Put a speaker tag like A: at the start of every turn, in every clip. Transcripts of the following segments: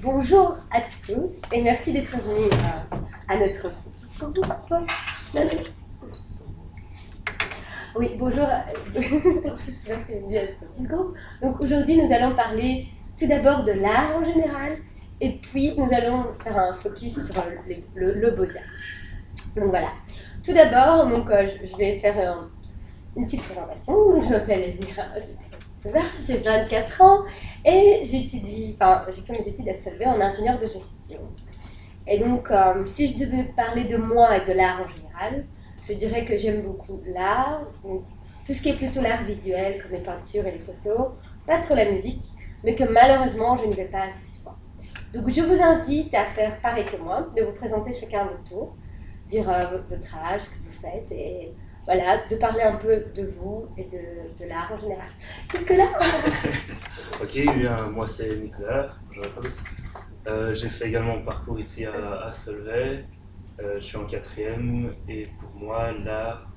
A: bonjour à tous et merci d'être venus à notre focus. Oui, bonjour. Donc aujourd'hui, nous allons parler tout d'abord de l'art en général et puis nous allons faire un focus sur le beaux-arts. Donc voilà. Tout d'abord, je vais faire une petite présentation. Donc, je m'appelle Elvira, j'ai 24 ans et j'ai fait mes études à Solvay en ingénieur de gestion. Et donc, si je devais parler de moi et de l'art en général, je dirais que j'aime beaucoup l'art, tout ce qui est plutôt l'art visuel, comme les peintures et les photos, pas trop la musique, mais que malheureusement, je ne vais pas assez souvent. Donc, je vous invite à faire pareil que moi, de vous présenter chacun à votre tour, dire votre âge, ce que vous faites, et voilà, de parler un peu de vous et de l'art en général. Nicolas.
B: Ok, bien, moi c'est Nicolas, bonjour à tous. J'ai fait également mon parcours ici à Solvay. Je suis en quatrième et pour moi l'art,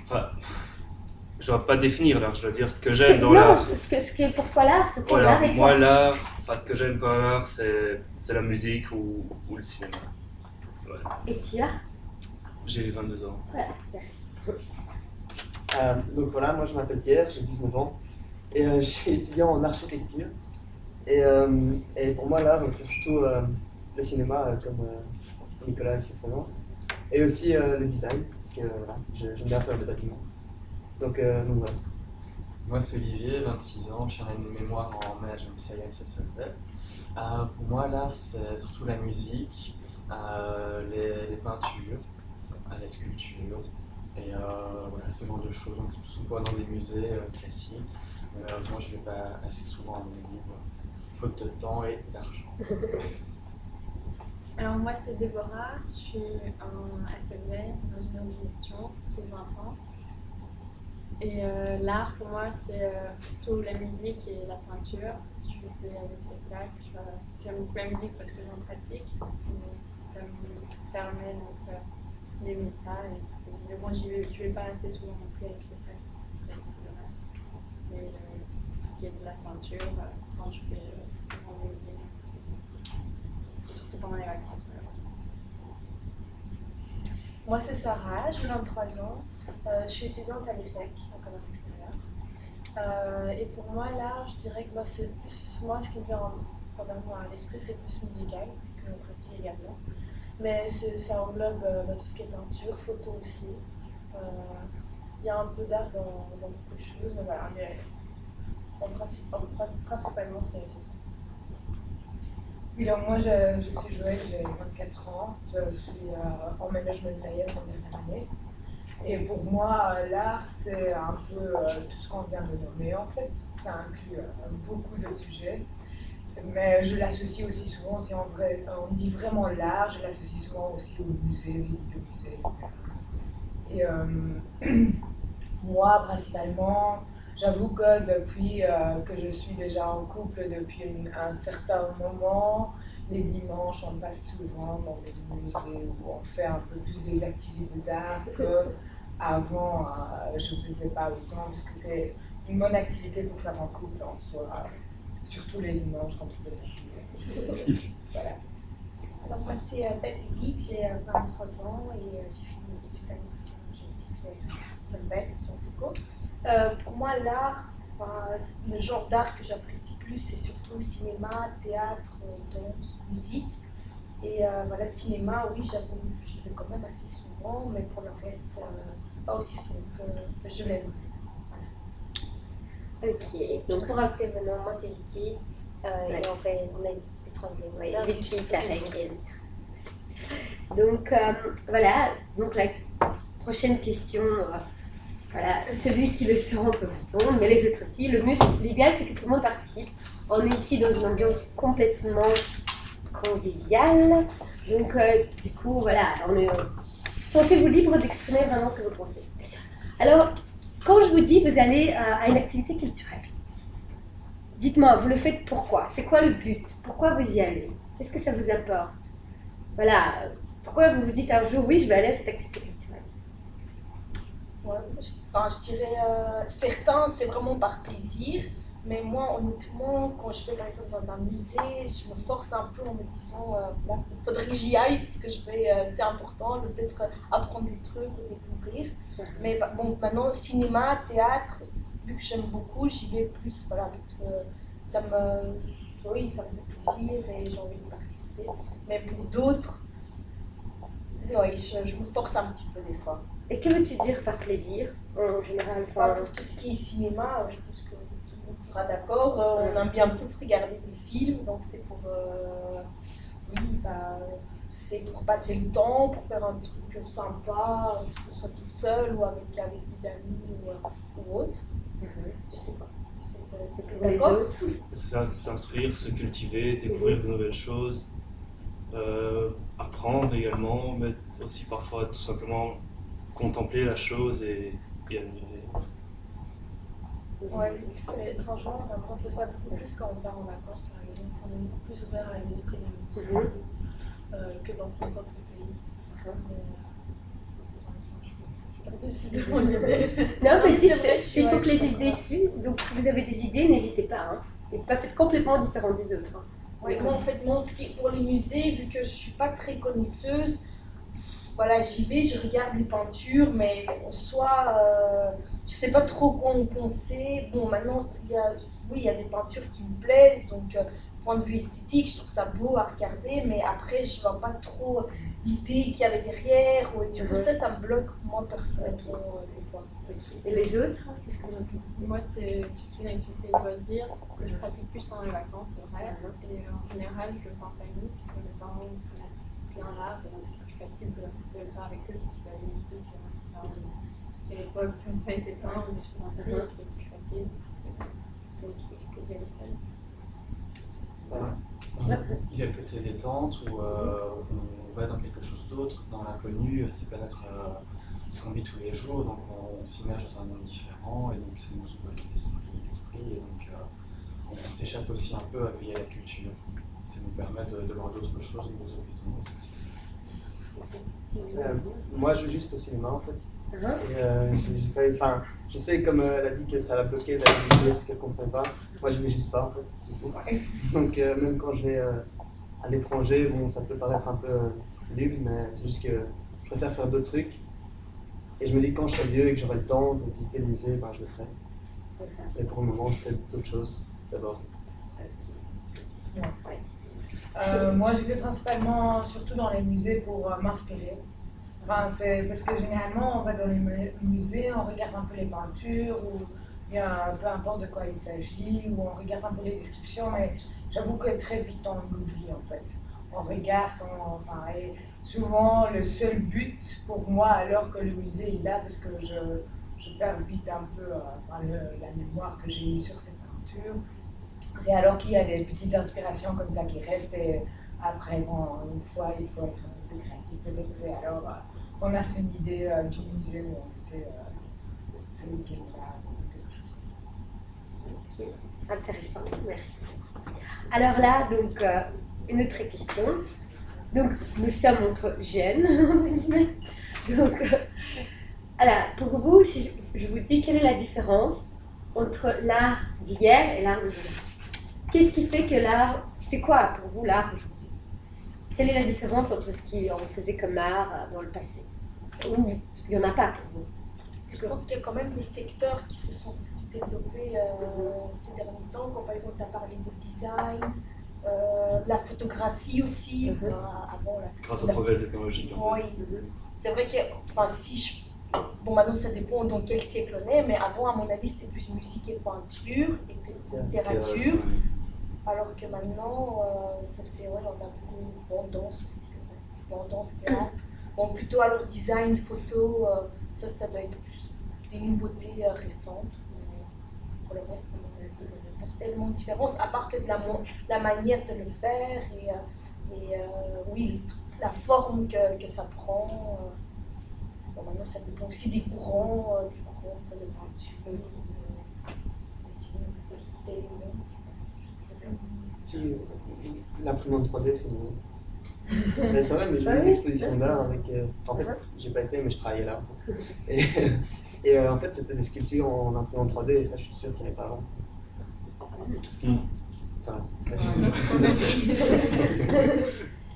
B: enfin, je ne dois pas définir l'art, je dois dire ce que j'aime dans l'art.
A: Pourquoi l'art?
B: Voilà, moi l'art, enfin ce que j'aime dans l'art c'est la musique ou le cinéma. Voilà.
A: Et tu as?
B: J'ai 22 ans.
A: Voilà, merci.
C: Donc voilà, moi je m'appelle Pierre, j'ai 19 ans et je suis étudiant en architecture. Et pour moi l'art c'est surtout le cinéma comme Nicolas ici présent, et aussi le design, parce que voilà, j'aime bien faire des bâtiments. Donc voilà.
D: Moi c'est Olivier, 26 ans, je suis en année de mémoire en management science à Solvay. Pour moi l'art c'est surtout la musique, les peintures, la sculpture. Et voilà, ce genre de choses, donc tout ce qu'on voit dans des musées classiques. Malheureusement, je ne vais pas assez souvent à mon livre, faute de temps et d'argent.
E: Alors moi c'est Déborah, je suis à Solvay, ingénieure de gestion, j'ai 20 ans. Et l'art pour moi c'est surtout la musique et la peinture. Je fais des spectacles, j'aime beaucoup la musique parce que j'en pratique. Et ça me permet donc d'aimer ça. Mais bon, je vais pas assez souvent non plus à les spectacles, c'est très dommage. Mais pour ce qui est de la peinture, quand je fais en musique, et surtout pendant les vacances.
F: Moi c'est Sarah, j'ai 23 ans, je suis étudiante à l'EFEC, en commerce extérieur. Et pour moi l'art, je dirais que c'est plus, moi ce qui me vient probablement à l'esprit c'est plus musical, que je pratique également. Mais ça englobe tout ce qui est peinture, photo aussi. Il y a un peu d'art dans beaucoup de choses, mais voilà, principalement c'est ça.
G: Oui, donc moi je suis Joël, j'ai 24 ans, je suis en management science en dernière année. Et pour moi, l'art c'est un peu tout ce qu'on vient de nommer en fait. Ça inclut beaucoup de sujets. Mais je l'associe aussi souvent, si on dit vraiment l'art, je l'associe souvent aussi au musée, visite au musée, etc. Et moi, principalement, j'avoue que depuis que je suis déjà en couple depuis un certain moment, les dimanches, on passe souvent dans des musées où on fait un peu plus des activités d'art qu'avant, je ne faisais pas autant, parce que c'est une bonne activité pour faire en couple en soi. Surtout les dimanches quand on fait des voilà.
E: Alors moi c'est Lily, j'ai 23 ans et j'ai fini mes études à l'université. J'ai aussi fait Solvay, Sciences Éco. Pour moi l'art, le genre d'art que j'apprécie plus c'est surtout cinéma, théâtre, danse, musique. Et voilà, cinéma, oui j'y vais quand même assez souvent, mais pour le reste pas aussi souvent que je l'aime.
A: Ok,
H: donc pour rappeler maintenant, moi c'est Vicky, et on a des troisièmes.
A: Vicky, pareil. Donc voilà, donc la prochaine question, voilà, celui qui le saura peut répondre, mais les autres aussi. L'idéal c'est que tout le monde participe. On est ici dans une ambiance complètement conviviale, donc du coup voilà, sentez-vous libre d'exprimer vraiment ce que vous pensez. Alors, quand je vous dis vous allez à une activité culturelle, dites-moi, vous le faites pourquoi? C'est quoi le but? Pourquoi vous y allez? Qu'est-ce que ça vous apporte? Voilà, pourquoi vous vous dites un jour, oui, je vais aller à cette activité culturelle?
F: Ouais, je dirais, certains, c'est vraiment par plaisir. Mais moi, honnêtement, quand je vais par exemple dans un musée, je me force un peu en me disant, bon, il faudrait que j'y aille parce que c'est important, je vais peut-être apprendre des trucs ou découvrir. Mais bon, maintenant, cinéma, théâtre, vu que j'aime beaucoup, j'y vais plus, voilà, parce que oui, ça me fait plaisir et j'ai envie de participer. Mais pour d'autres, oui, je me force un petit peu des fois.
A: Et que veux-tu dire par plaisir en général?
F: Enfin, pour tout ce qui est cinéma, je pense que tout le monde sera d'accord. On aime bien tous regarder des films, donc c'est pour, oui, c'est pour passer le temps, pour faire un truc sympa, que ce soit toute seule ou avec des amis ou autre. Je sais pas.
A: Pour les autres,
B: C'est ça, c'est s'instruire, se cultiver, découvrir de nouvelles choses, apprendre également, mais aussi parfois tout simplement contempler la chose et admirer.
F: Ouais, mais étrangement, on fait ça beaucoup plus quand on part en vacances, par exemple. On est beaucoup plus ouvert à l'esprit que dans son propre pays.
A: non, mais dites, il faut que les idées fusent. Donc, si vous avez des idées, n'hésitez pas. Hein. Et c'est pas fait complètement différent des autres. Hein.
F: Ouais, moi, en fait, pour les musées, vu que je suis pas très connaisseuse, voilà, j'y vais, je regarde les peintures, mais en soi, je sais pas trop quoi en penser. Bon, maintenant, il y a des peintures qui me plaisent, donc point de vue esthétique, je trouve ça beau à regarder, mais après, je vois pas trop l'idée qu'il y avait derrière. Et du coup, ça me bloque, moi, personnellement, des fois.
A: Et les autres?
E: Moi, c'est surtout une activité de loisir que je pratique plus pendant les vacances, c'est vrai. Et en général, je le fais en famille, puisque mes parents connaissent bien l'art, et donc c'est plus facile de le faire avec eux, parce qu'il y a des trucs à l'époque qui n'ont pas été peints, ou des choses ainsi, c'est plus facile que d'y aller seul.
D: Il y a le côté détente où on va dans quelque chose d'autre, dans l'inconnu, c'est peut-être ce qu'on vit tous les jours, donc on s'immerge dans un monde différent et donc ça nous ouvre l'esprit et donc on s'échappe aussi un peu via la culture. Ça nous permet de voir d'autres choses, d'autres horizons.
C: Moi, je joue juste au cinéma en fait. Et, je sais, comme elle a dit que ça l'a bloqué d'aller jouer parce qu'elle ne comprend pas. Moi, je ne vais juste pas en fait. Du coup. Donc, même quand je vais à l'étranger, bon, ça peut paraître un peu nul, mais c'est juste que je préfère faire d'autres trucs. Et je me dis que quand je serai vieux et que j'aurai le temps de visiter le musée, ben, je le ferai. Et pour le moment, je fais d'autres choses d'abord.
G: Moi, je vais principalement, surtout dans les musées, pour m'inspirer. Enfin, c'est parce que généralement, on va dans les musées, on regarde un peu les peintures, ou peu importe de quoi il s'agit, ou on regarde un peu les descriptions, mais j'avoue que très vite on l'oublie en fait. On regarde, et souvent le seul but pour moi, alors que le musée est là, parce que je perds vite un peu la mémoire que j'ai eue sur ces peintures, c'est alors qu'il y a des petites inspirations comme ça qui restent, et après, bon, une fois, il faut être un peu créatif. Peut-être que c'est alors on a une idée du musée où on fait ce week-end-là ou quelque chose.
A: Intéressant, merci. Alors là, donc, une autre question. Donc, nous sommes entre jeunes, entre guillemets. Donc, alors, pour vous, si je vous dis quelle est la différence entre l'art d'hier et l'art d'aujourd'hui? Qu'est-ce qui fait que l'art, c'est quoi pour vous l'art aujourd'hui? Quelle est la différence entre ce qu'on faisait comme art dans le passé? Ou il n'y en a pas pour vous?
F: Je pense qu'il y a quand même des secteurs qui se sont plus développés ces derniers temps, comme par exemple tu as parlé de design, la photographie aussi. Avant,
B: Grâce au progrès technologique.
F: Oui, c'est vrai que, bon maintenant ça dépend dans quel siècle on est, mais avant à mon avis c'était plus musique et peinture et littérature. Alors que maintenant, ça c'est vrai, on a beaucoup, bon, danse aussi, c'est vrai, bon, danse, théâtre. Bon, plutôt alors design, photo, ça doit être plus des nouveautés récentes. Mais pour le reste, il n'y a pas tellement de différence, à part peut-être la manière de le faire et oui, la forme que ça prend. Bon, maintenant, ça dépend aussi des courants de peinture,
C: L'imprimante 3D, c'est bon. Mais c'est vrai, mais j'ai eu une exposition d'art avec. En fait, j'ai pas été, mais je travaillais là. Et en fait, c'était des sculptures en imprimante 3D, et ça, je suis sûr qu'il n'y avait pas avant. Enfin,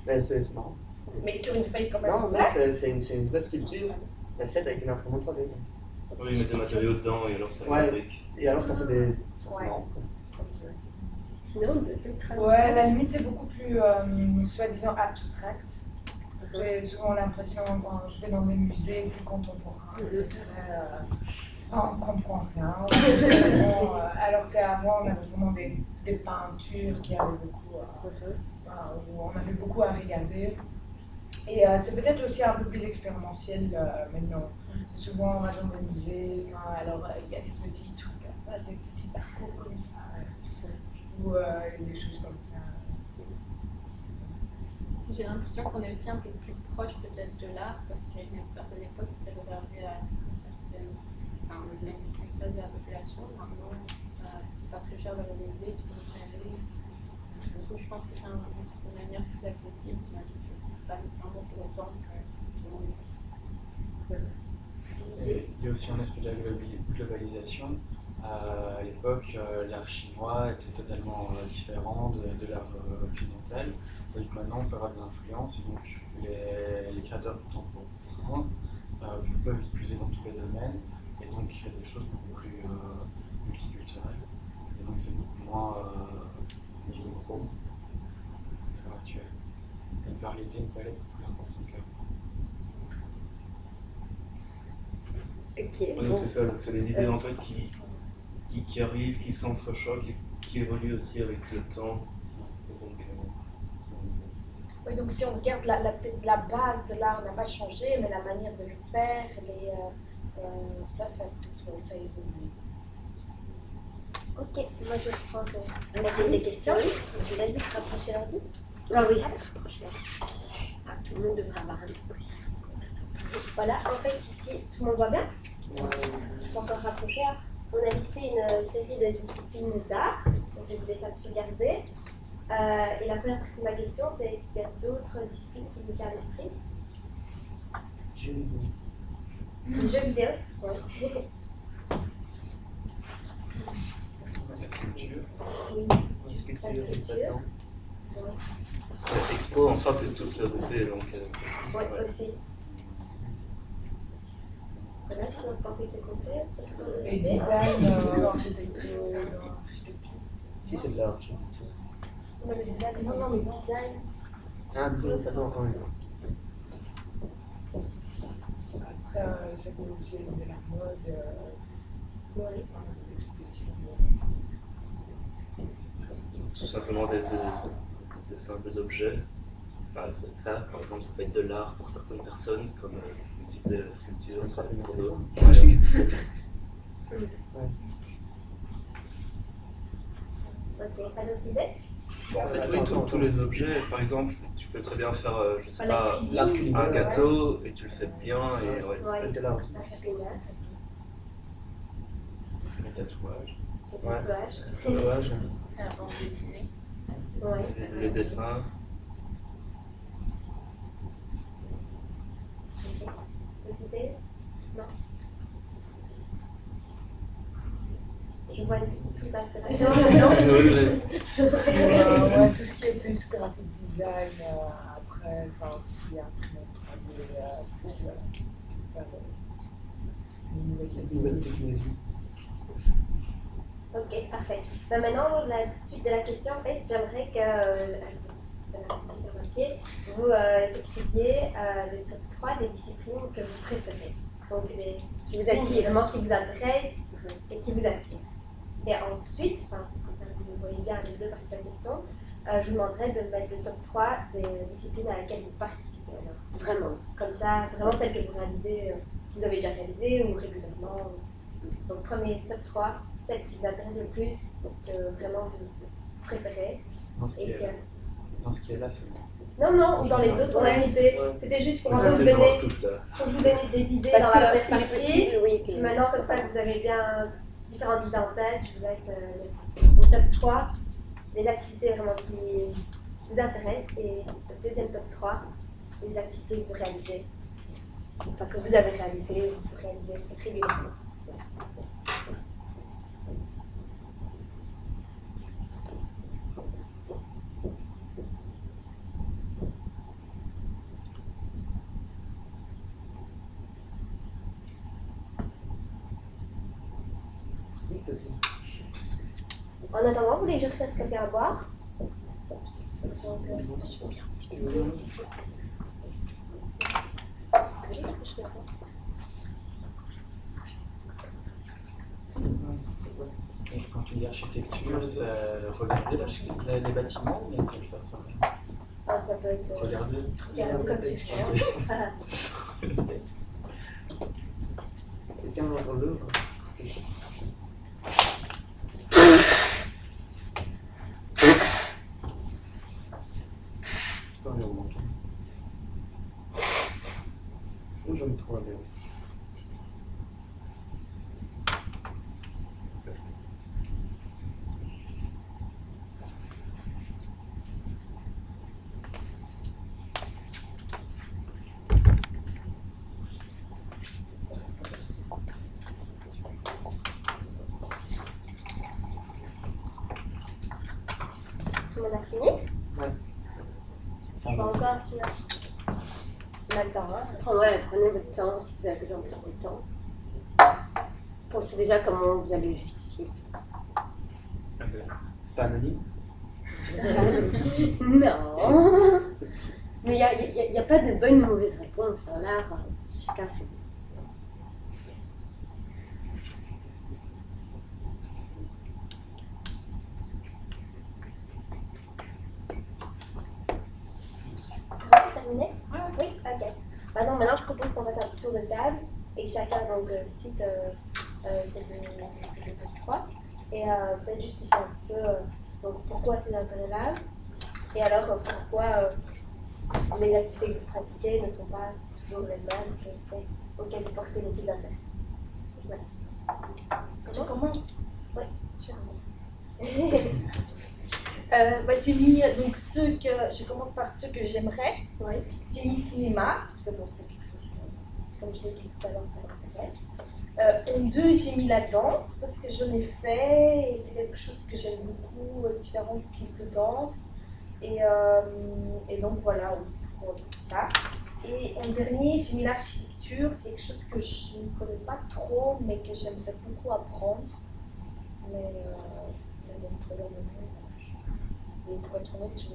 C: mais c'est marrant.
H: Mais sur une feuille quand même.
C: Non, c'est une vraie sculpture, mais faite avec une imprimante 3D.
B: Oui, ils mettent des matériaux dedans et alors ça
C: Ouais.
B: fabrique.
C: Et alors ça fait des. C'est
H: Ouais.
C: marrant. Quoi.
A: Sinon, le travail.
G: Ouais, à la limite, c'est beaucoup plus soi-disant abstract. J'ai souvent l'impression, quand je vais dans des musées plus contemporains, c'est très. On comprend rien. Alors qu'avant, on avait vraiment des peintures qui avaient beaucoup. Où on avait beaucoup à regarder. Et c'est peut-être aussi un peu plus expérientiel maintenant. Souvent, on va dans des musées, alors il y a des petits trucs, des petits parcours comme ça, ou des choses comme ça.
E: J'ai l'impression qu'on est aussi un peu plus proche peut-être de l'art parce qu'à une certaine époque c'était réservé à une certaine classe de la population. Maintenant, c'est pas très cher de réaliser, tout le monde peut y aller. Donc, je pense que c'est d'une certaine manière plus accessible, même si c'est pas nécessairement pour autant que tout le monde.
D: Et il y a aussi un effet de la globalisation. À l'époque, l'art chinois était totalement différent de l'art occidental. Donc maintenant, on peut avoir des influences et donc les créateurs contemporains peuvent diffuser dans tous les domaines et donc créer des choses beaucoup plus multiculturelles. Et donc c'est beaucoup moins gros à l'heure actuelle. Une variété, une palette beaucoup plus importante qu'avant.
A: Ok.
B: Ouais, donc c'est ça, donc c'est des idées en fait qui arrivent, qui s'entrechoquent et qui évoluent aussi avec le temps. Et donc,
H: Oui, donc si on regarde peut-être la base de l'art n'a pas changé, mais la manière de le faire, ça évolue. Ok, moi je prends des questions. Je vous ai dit de rapprocher l'ordi.
A: Ah oui.
H: Ah, tout le monde devrait avoir un micro. Voilà, en fait ici, tout le monde voit bien. Je peux encore rapprocher. On a listé une série de disciplines d'art, donc je vais vous laisser un petit peu regarder. Et la première partie de ma question, c'est est-ce qu'il y a d'autres disciplines qui vous viennent à l'esprit?
C: Jeux vidéo.
H: Les jeux vidéo. Ouais.
D: La sculpture.
H: Oui.
C: La sculpture,
H: La
C: le
H: sculpture.
C: patin.
B: Expo, en soi, peut tous le regrouper. Donc,
H: Oui, aussi. Voilà, si on pensait que c'est complet.
G: Et design, architecture.
C: Si, c'est de l'art.
H: Non, mais design, non, mais design.
C: Ah, disons ça non, quand même.
G: Après, ça peut aussi être de la mode.
H: Oui.
B: tout simplement des simples objets. Enfin, ça, par exemple, ça peut être de l'art pour certaines personnes, comme on disait la sculpture, ça peut être pour d'autres.
H: Ok, pas d'autres idées?
B: En fait, oui, tous les objets, par exemple, tu peux très bien faire, je sais
H: La
B: pas,
H: cuisine.
B: un gâteau et tu le fais bien. Et, ouais.
H: Ouais.
C: De l'art aussi.
H: Un chapénat,
D: Le tatouage.
H: le
C: Ouais.
H: tatouage.
C: Tatouage.
E: La bande dessinée.
H: Ouais.
B: Les dessins.
H: Ok. D'autres idées? Non. Je vois une petite soupe à
B: Ouais,
G: Ouais, tout ce qui est plus graphic design, après, enfin, aussi imprimante 3D, plus
C: Nouvelle technologie.
H: Ok, parfait. Ben maintenant, la suite de la question, en fait, j'aimerais que vous écriviez le top 3 des disciplines que vous préférez. Donc, les
A: Qui vous attirent.
H: vraiment qui vous intéressent et qui vous attirent. Et ensuite, enfin, comme ça vous voyez bien les deux parties de la question, je vous demanderai de mettre le top 3 des disciplines à laquelle vous participez. Alors.
A: Vraiment.
H: Comme ça, vraiment celles que vous réalisez, vous avez déjà réalisées ou régulièrement. Donc, premier top 3, celles qui vous intéressent le plus, que vraiment vous préférez.
D: Dans ce qui
H: Et
D: est, dans ce qui est là seulement.
H: Non, non, ou dans les autres, on a cité.
C: Ouais.
H: C'était juste pour
B: Mais
H: vous
B: ça, c'est genre
H: donner,
B: tout ça.
H: des idées
A: Parce
H: dans
A: que
H: la première
A: il est
H: partie.
A: possible, oui.
H: Puis maintenant, comme ça, que vous avez bien différentes idées en tête, je vous laisse le top 3, les activités vraiment qui vous intéressent, et le deuxième top 3, les activités que vous réalisez, enfin que vous avez réalisées, ou que vous réalisez régulièrement. En attendant, vous voulez que je resserve quelqu'un à boire? Donc, je vais bien un petit peu aussi.
D: Et quand tu dis architecture, c'est regarder les bâtiments ou bien c'est le faire soi-même?
H: Ah, ça peut être.
D: Regarder.
H: Comme question.
C: Quelqu'un dans l'œuvre. Où je me trouve bien.
H: Tout le monde a fini?
C: Ouais.
H: Pas encore, tu vois. On a le temps, hein?
A: Ouais, prenez votre temps si vous avez besoin de trop de temps. Pensez déjà comment vous allez le justifier.
C: C'est pas anonyme?
A: Non. Mais il n'y a pas de bonne ou mauvaise réponse. En l'art, chacun fait.
H: Terminé? Oui, ok. Maintenant, je propose qu'on fasse un petit tour de table et que chacun donc, cite ces deux top 3 et peut-être justifier un petit peu donc, pourquoi ces intérêts-là et alors pourquoi les activités que vous pratiquez ne sont pas toujours les mêmes que celles auxquelles vous portez le plus intérêt. Voilà.
F: Je commence.
H: Oui.
F: Tu commences. J'ai mis donc je commence par ceux que j'aimerais.
H: Oui.
F: J'ai mis cinéma, parce que bon, c'est quelque chose que, comme je l'ai dit tout à l'heure, ça m'intéresse. En 2, j'ai mis la danse, parce que j'en ai fait, et c'est quelque chose que j'aime beaucoup, différents styles de danse. Et donc voilà, on dit ça. Et en dernier, j'ai mis l'architecture, c'est quelque chose que je ne connais pas trop, mais que j'aimerais beaucoup apprendre. Mais bon, pour le moment, et pour être honnête,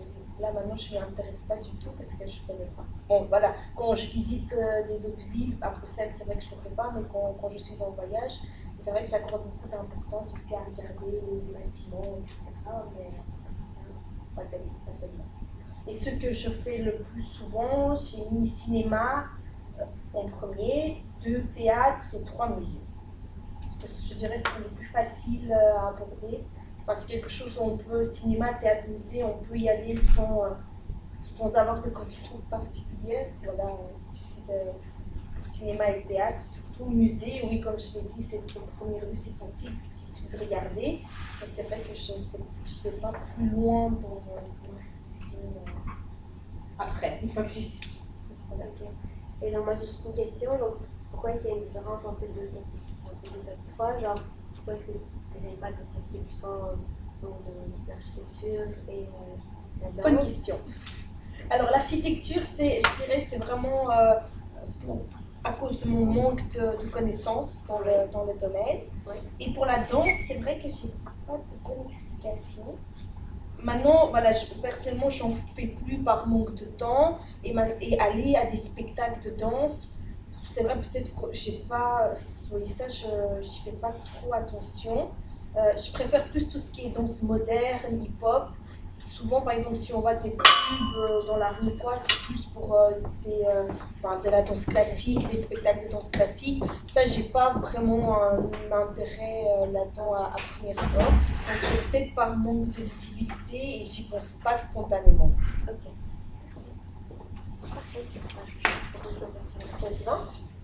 F: là maintenant je ne m'y intéresse pas du tout parce que je ne connais pas. Bon voilà, quand je visite des autres villes, à Bruxelles, c'est vrai que je ne le fais pas, mais quand je suis en voyage, c'est vrai que j'accorde beaucoup d'importance aussi à regarder les bâtiments, etc. Mais ça, pas tellement. Et ce que je fais le plus souvent, j'ai mis cinéma en premier, 2 théâtres et 3 musées. Je dirais que ce sont les plus faciles à aborder. Parce que quelque chose où on peut, cinéma, théâtre, musée, on peut y aller sans avoir de connaissances particulières. Voilà, il suffit pour cinéma et théâtre, surtout musée, oui, comme je l'ai dit, c'est au premier vue, c'est facile, puisqu'il suffit de regarder. Mais c'est vrai que je ne vais pas plus loin dans après, une fois que j'y suis.
H: Okay. Et donc moi j'ai juste une question, donc pourquoi est-ce qu'il y a une différence entre les deux top 3, genre pourquoi est-ce que vous n'avez pas de pratiquer plus de l'architecture et la danse?
F: Bonne question. Alors l'architecture, je dirais, c'est vraiment à cause de mon manque de connaissances dans le domaine.
H: Ouais.
F: Et pour la danse, c'est vrai que je n'ai pas de bonne explication. Maintenant, voilà, personnellement, j'en fais plus par manque de temps et aller à des spectacles de danse. C'est vrai, peut-être que j'ai pas, oui, ça, j'y fais pas trop attention. Je préfère plus tout ce qui est danse moderne, hip-hop. Souvent, par exemple, si on voit des pubs dans la rue, quoi, c'est plus pour de la danse classique, des spectacles de danse classique. Ça, j'ai pas vraiment un intérêt là-dedans à première abord. Donc, c'est peut-être par manque de visibilité et j'y pense pas spontanément.
H: Ok.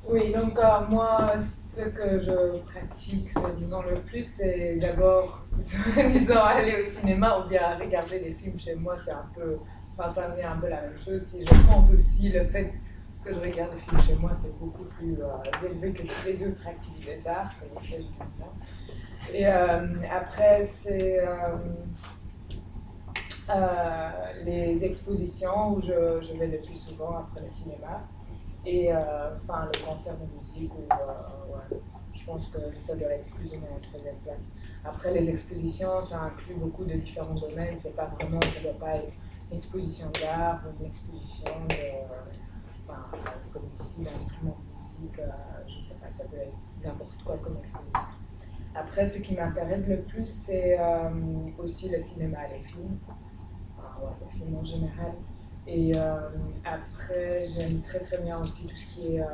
G: Oui, donc moi, ce que je pratique, soi-disant, le plus, c'est d'abord, soi-disant, aller au cinéma ou bien regarder des films chez moi. C'est un peu, enfin, ça revient un peu la même chose. Si je compte aussi le fait que je regarde des films chez moi, c'est beaucoup plus élevé que toutes les autres activités d'art. Et après, c'est les expositions où je vais le plus souvent après le cinéma. Et enfin, le concert de musique, où, ouais, je pense que ça doit être plus ou moins en troisième place. Après, les expositions, ça inclut beaucoup de différents domaines. C'est pas vraiment, ça ne doit pas être une exposition d'art ou une exposition enfin, comme ici, d'instruments de musique, je sais pas, ça peut être n'importe quoi comme exposition. Après, ce qui m'intéresse le plus, c'est aussi le cinéma, les films, enfin, ouais, les films en général. Et après, j'aime très très bien aussi tout ce qui est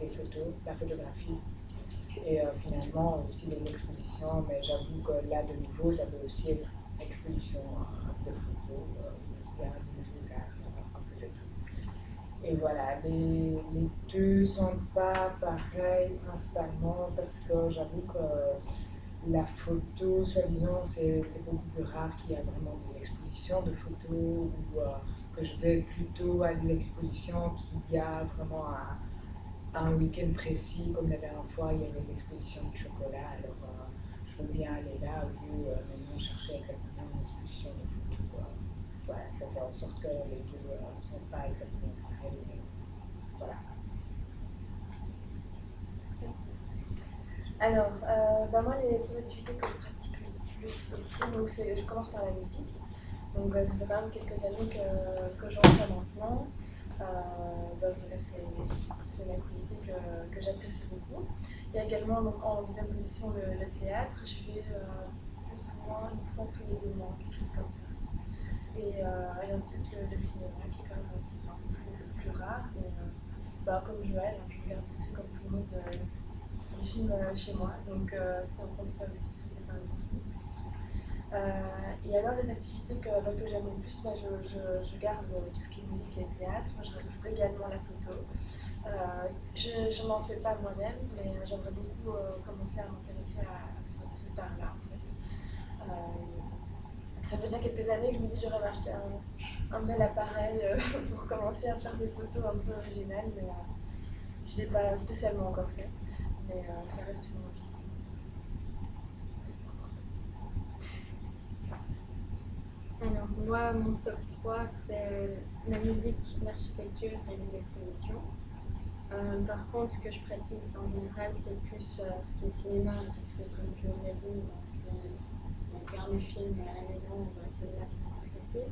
G: les photos, la photographie. Et finalement, aussi les expositions, mais j'avoue que là, de nouveau, ça peut aussi être exposition de photos, il y a de nouveau un peu de tout. Et voilà, les deux sont pas pareils principalement parce que j'avoue que la photo, soi-disant, c'est beaucoup plus rare qu'il y a vraiment des expositions de photos ou que je vais plutôt à de l'exposition qui a vraiment un week-end précis, comme la dernière fois, il y avait l'exposition du chocolat, alors je veux bien aller là au lieu maintenant chercher exactement une exposition de photos. Voilà, ça fait en sorte que les deux ne sont pas exactement pareils. Voilà.
F: Alors, moi, les deux activités que je pratique le plus aussi, donc je commence par la musique. Donc, ça fait quand même quelques années que j'en fais maintenant. C'est une activité que j'apprécie beaucoup. Il y a également donc, en deuxième position le théâtre. Je fais plus ou moins une fois tous les 2 mois, quelque chose comme ça. Et ensuite le cinéma qui est quand même aussi plus rare. Et, comme Joël, je regarde aussi comme tout le monde des films chez moi. Donc si on compte ça aussi, ça fait quand même beaucoup. Et alors les activités que j'aime le plus, je garde tout ce qui est musique et théâtre. Moi, je rajoute également la photo. Je n'en fais pas moi-même, mais j'aimerais beaucoup commencer à m'intéresser à cet art-là. En fait. Ça fait déjà quelques années que je me dis que j'aurais acheté un bel appareil pour commencer à faire des photos un peu originales, mais je ne l'ai pas spécialement encore fait. Mais ça reste une envie.
E: Alors, moi, mon top 3, c'est la musique, l'architecture et les expositions. Par contre, ce que je pratique en général, c'est plus ce qui est cinéma, parce que comme je l'ai dit, on regarde les films à la maison, cinéma c'est plus facile.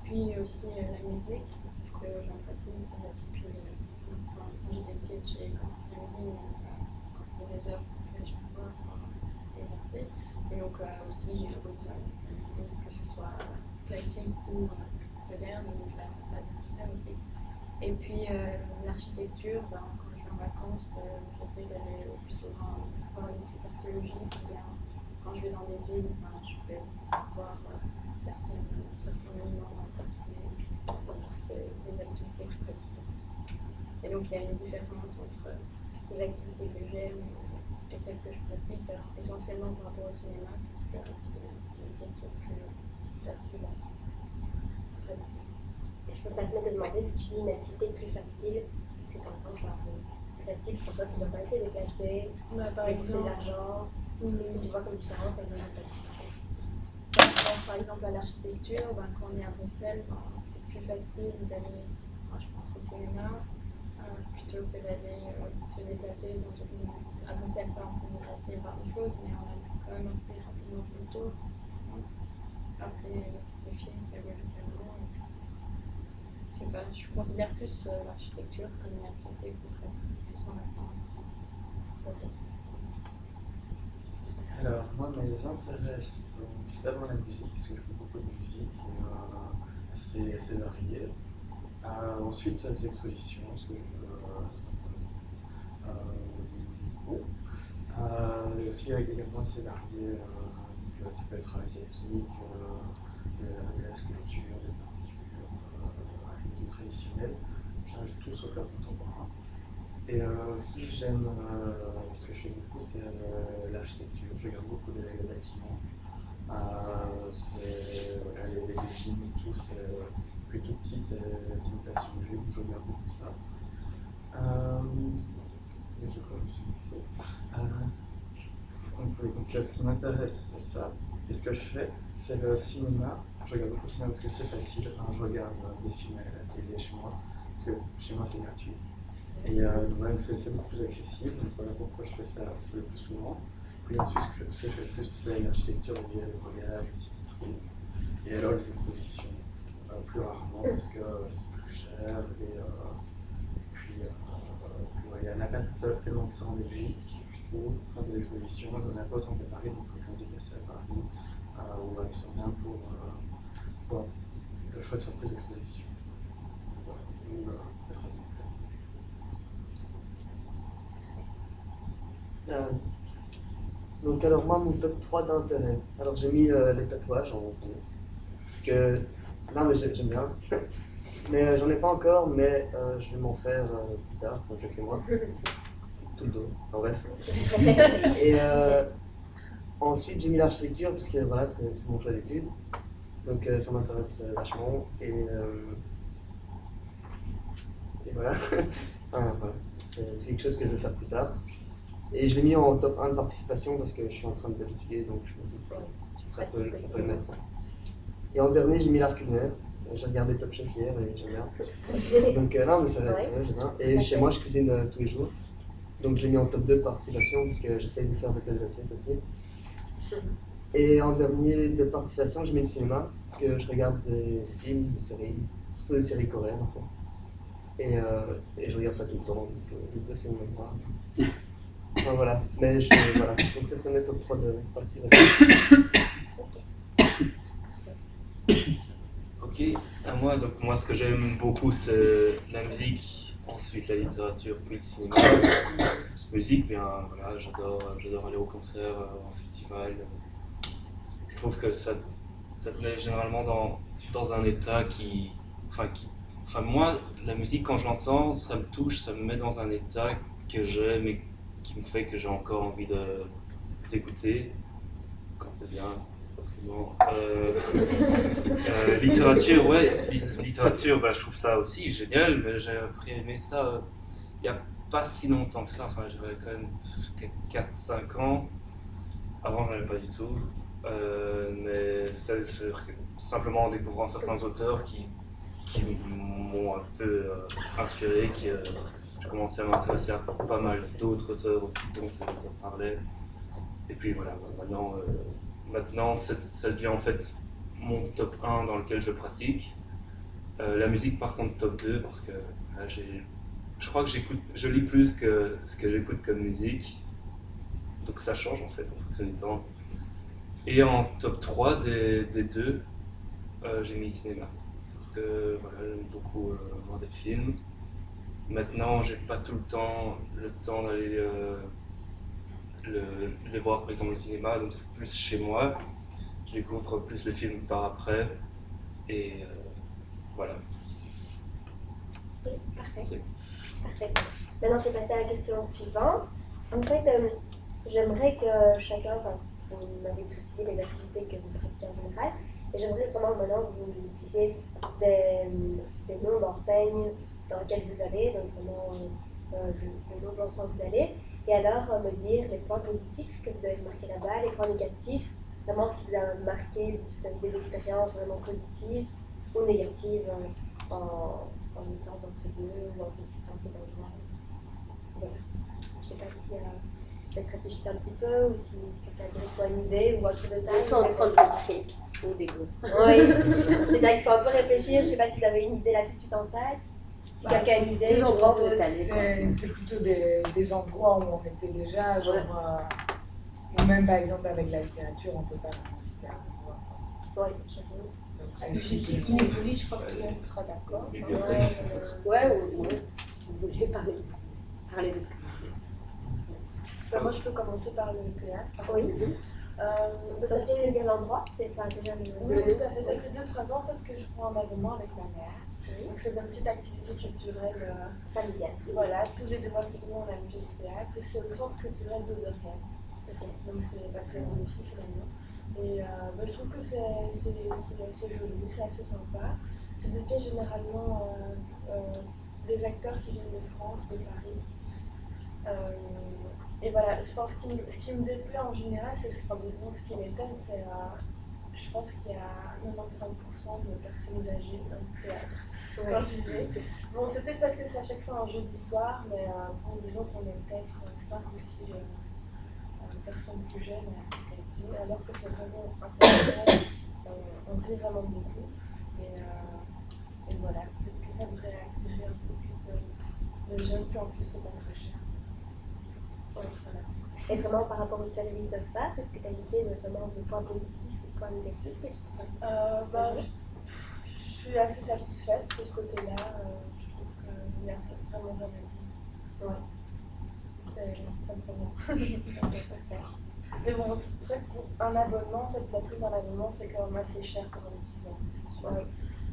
E: Puis aussi la musique, parce que j'en pratique depuis quand j'étais petite, j'ai commencé la musique, quand c'est des heures qu'on fait chaque fois, c'est adapté. Et donc aussi j'ai beaucoup de musique, que ce soit classique ou moderne, donc là ça passe tout ça aussi. Et puis l'architecture, quand je suis en vacances, j'essaie d'aller le plus souvent voir des sites archéologiques, ou bien quand je vais dans des villes, je peux voir certains monuments en particulier. Donc c'est des activités que je pratique le plus. Et donc il y a une différence entre les activités que j'aime et celles que je pratique, essentiellement par rapport au cinéma, parce que c'est une activité qui est plus facile à pratiquer.
H: Je peux pas te mettre de demander si tu dis une activité plus facile, c'est tu entends par plus facile pour toi qui ne doit pas être déplacé,
F: Par exemple,
H: de l'argent, qu'est-ce que tu vois comme différence avec les autres activités?
E: Par exemple à l'architecture, quand on est à Bruxelles, c'est plus facile d'aller, je pense au cinéma, plutôt que d'aller se déplacer dans à Bruxelles, on peut déplacer voir des choses, mais on a quand même assez rapidement fait le tour, je pense. Après les films, il y a tellement. Je sais pas, je considère plus l'architecture comme une activité qu'on pratique plus en vacances. Okay.
D: Alors, moi, mes intérêts, c'est d'abord la musique, parce que je fais beaucoup de musique, assez variée. Ensuite, les expositions, parce que ça m'intéresse beaucoup. Et aussi, également assez varié, donc ça peut être asiatique, de la sculpture, des peintures, la musique traditionnelle. J'ai tout sauf l'art contemporain. Et aussi, j'aime, ce que je fais beaucoup, c'est l'architecture. Je regarde beaucoup les bâtiments. Les films et tout, depuis tout petit, c'est une passion que j'ai, je regarde beaucoup ça. Et je crois que je suis fixé. Donc, ce qui m'intéresse, c'est ça. Et ce que je fais, c'est le cinéma. Je regarde beaucoup le cinéma parce que c'est facile. Je regarde des films à la télé chez moi, parce que chez moi, c'est gratuit. Et c'est beaucoup plus accessible, donc voilà pourquoi je fais ça le plus souvent. puis ensuite, ce que je fais le plus, c'est l'architecture via les voyages, les symétries, et alors les expositions, plus rarement parce que c'est plus cher, et puis ouais, il n'y en a pas tellement que ça en Belgique, je trouve, faire des expositions, on n'a pas autant que Paris, donc quand on s'y passer à Paris, où ils sont bien pour le choix de surprise d'exposition. Voilà, ou être raison.
C: Donc alors moi mon top 3 d'intérêt. Alors j'ai mis les tatouages en premier. Parce que non mais j'aime bien. Mais j'en ai pas encore, mais je vais m'en faire plus tard, dans quelques mois. Tout le dos, enfin bref. Et ensuite j'ai mis l'architecture parce que voilà c'est mon choix d'études. Donc ça m'intéresse vachement. Et voilà. Voilà. C'est quelque chose que je vais faire plus tard. Et je l'ai mis en top 1 de participation parce que je suis en train de l'étudier, donc je me dis que ça peut le mettre. Et en dernier, j'ai mis l'art culinaire. J'ai regardé Top Chef hier et j'aime bien. Donc non, mais c'est vrai, j'aime bien. Et chez moi, je cuisine tous les jours. Donc je l'ai mis en top 2 de participation parce que j'essaye de faire des belles assiettes aussi. Et en dernier de participation, j'ai mis le cinéma parce que je regarde des films, des séries, surtout des séries coréennes en fait. Et je regarde ça tout le temps, donc du coup c'est mon mémoire. Enfin, voilà, mais voilà. Donc ça c'est mes top 3 de participation.
B: Ok, à moi, donc moi ce que j'aime beaucoup c'est la musique, ensuite la littérature, puis le cinéma. Musique, bien voilà, j'adore aller au concert, en festival. Je trouve que ça te met généralement dans un état enfin moi, la musique quand je l'entends, ça me touche, ça me met dans un état que j'aime et qui me fait que j'ai encore envie d'écouter quand c'est bien. Forcément. Littérature, ouais, littérature, bah, je trouve ça aussi génial, mais j'ai appris à aimer ça il n'y a pas si longtemps que ça, enfin j'avais quand même 4-5 ans, avant je n'avais pas du tout, mais c'est simplement en découvrant certains auteurs qui m'ont un peu inspiré, j'ai commencé à m'intéresser à pas mal d'autres auteurs aussi dont ces auteurs parlaient, et puis voilà, maintenant, ça devient en fait mon top 1 dans lequel je pratique. La musique, par contre, top 2, parce que là, je crois que je lis plus que ce que j'écoute comme musique. Donc ça change en fait en fonction du temps. Et en top 3 des deux, j'ai mis cinéma. Parce que voilà, j'aime beaucoup voir des films. Maintenant, j'ai pas tout le temps d'aller les voir par exemple au cinéma, donc c'est plus chez moi. Je découvre plus le film par après et voilà.
H: Oui, parfait. Parfait. Maintenant, je vais passer à la question suivante. En fait, j'aimerais que chacun, vous m'avez tous dit les activités que vous pratiquez en général, et j'aimerais pendant maintenant que vous me disiez des noms d'enseignes dans lesquelles vous allez, donc vraiment le nom de l'endroit où vous allez. Et alors me dire les points positifs que vous avez marqués là-bas, les points négatifs, vraiment ce qui vous a marqué, si vous avez des expériences vraiment positives ou négatives en étant dans ces lieux ou en visitant ces endroits. Voilà. Je ne sais pas si peut-être réfléchissez un petit peu ou si quelqu'un a directement une idée ou un truc de taille.
A: Le temps de prendre des cakes ou des go.
H: Oui, j'ai dit qu'il faut un peu réfléchir, je ne sais pas si vous avez une idée là tout de suite en tête. Si quelqu'un a une idée,
A: des endroits où vous êtes allés.
G: C'est plutôt des endroits où on était déjà, genre, ou même par exemple avec la littérature, on peut pas vraiment citer un endroit.
H: Oui, j'avoue.
I: Je suis Kinépolis, je crois que tout le monde sera d'accord.
A: Ouais, ou vous voulez parler de ce que
F: Moi, je peux commencer par le théâtre.
H: Oui. Ça fait quel endroit? C'est pas déjà
F: Oui, tout à fait. Ça fait 2-3 ans en fait, que je prends un abonnement avec ma mère. Donc c'est une petite activité culturelle
H: familiale.
F: Voilà, tous les 2 mois plus ou moins on a une pièce de théâtre et c'est au centre culturel d'Auderghem. Donc c'est pas très loin ici finalement. Et je trouve que c'est joli, c'est assez sympa. C'est des pièces généralement des acteurs qui viennent de France, de Paris. Et voilà, je pense ce qui me déplaît en général, c'est ce qui m'étonne, c'est je pense qu'il y a 95% de personnes âgées dans le théâtre. Quand j'y vais. Bon, c'est peut-être parce que c'est à chaque fois un jeudi soir, mais disons qu'on est peut-être 5 ou 6 personnes plus jeunes à casser, alors que c'est vraiment intéressant, on rit vraiment beaucoup. Et voilà, peut-être que ça devrait attirer un peu plus de jeunes, puis en plus c'est pas très cher.
H: Ouais, voilà. Et vraiment par rapport au service of pas, est-ce que tu as l'idée notamment de points positifs et de points négatifs que tu peux
F: Je suis assez satisfaite de ce côté-là. Je trouve qu'il y a vraiment bien à dire. Ouais. Ça me convient. Mais bon, c'est vrai que pour un abonnement, en fait, la prise d'un abonnement, c'est quand même assez cher pour un étudiant, c'est sûr. Ouais.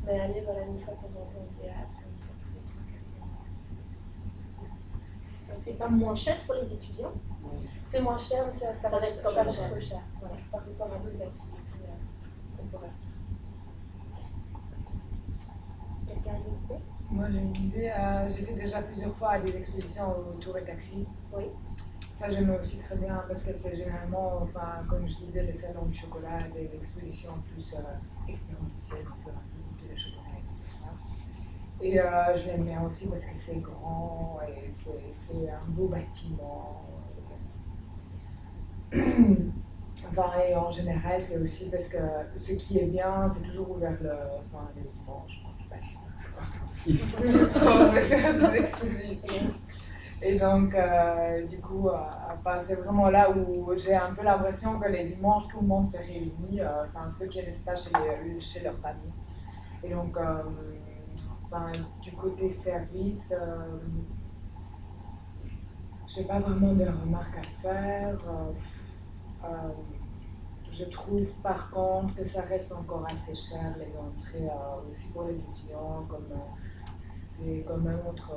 F: Mais aller voilà, une fois de temps en temps au théâtre, tous les trucs.
H: C'est pas moins cher pour les étudiants?
F: C'est moins cher, mais ça
H: reste quand même
F: trop cher. Voilà, par rapport à d'autres activités qu'on pourrait faire.
H: Quelqu'un a une idée?
G: Moi j'ai une idée, j'étais déjà plusieurs fois à des expositions au Tour et Taxi.
H: Oui.
G: Ça j'aime aussi très bien parce que c'est généralement, enfin, comme je disais, les salons du chocolat, des expositions plus expérientielles, on peut un peu goûter le chocolat, etc. Et je l'aime bien aussi parce que c'est grand et c'est un beau bâtiment. Enfin, et en général, c'est aussi parce que ce qui est bien, c'est toujours ouvert les dimanches, principalement. On va faire des expositions. Et donc, du coup, c'est vraiment là où j'ai un peu l'impression que les dimanches, tout le monde se réunit, ceux qui ne restent pas chez leur famille. Et donc, du côté service, je n'ai pas vraiment de remarques à faire. Je trouve par contre que ça reste encore assez cher les entrées aussi pour les étudiants, comme c'est quand même entre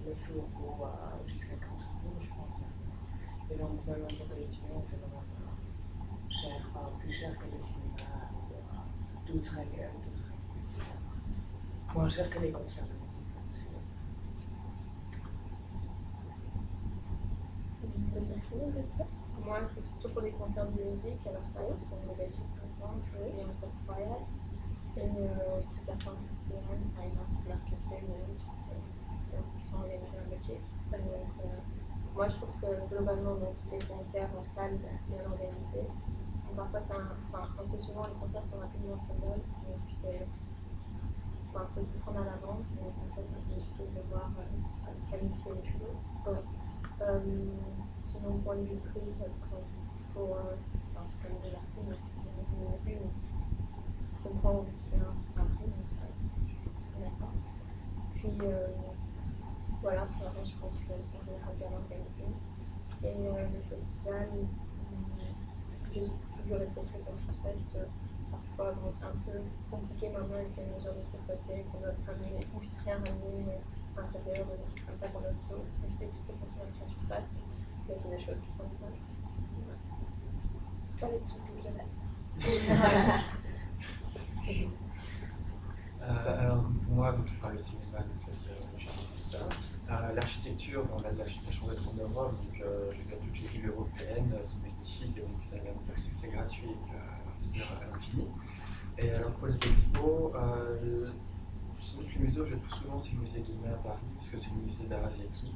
G: 9 € jusqu'à 15 € je pense. Et donc même en tant qu'étudiant c'est vraiment cher, plus cher que le cinéma ou d'autres moins cher que les concerts de musique.
E: Moi, c'est surtout pour les concerts de musique, alors ça, ils sont négatifs par exemple, et on s'en royal. Et aussi certains festivals, par exemple l'Art Café ou autres, qui sont organisés en Belgique. Moi, je trouve que globalement, les concerts en salle, c'est bien organisé. Parfois, assez souvent, les concerts sont rapidement sold out, donc il faut s'y prendre à l'avance, et parfois c'est un peu difficile de voir qualifier les choses. Sinon, point de vue prix, c'est comme des articles, mais je comprends qu'il y a un prix, donc ça, d'accord. Puis voilà, pour l'instant, je pense que ça va bien organisé. Et le festival, j'ai toujours été très satisfaite. Parfois, c'est un peu compliqué maintenant avec les mesures de sécurité qu'on doit ramener, ou se rien ramener à l'intérieur, des trucs comme ça qu'on doit éviter toutes les consommations sur place. Mais c'est des choses qui sont bien.
F: Avec son diplomatie.
D: Alors pour moi, donc, je parle du cinéma, donc ça c'est juste tout ça. L'architecture, on a de la chambre d'être en Europe, donc je veux dire, toutes les villes européennes sont magnifiques, et donc c'est gratuit, c'est à l'infini. Et alors pour les expos, le musée où je vais plus souvent c'est le musée Guimet à Paris, parce que c'est le musée d'art asiatique.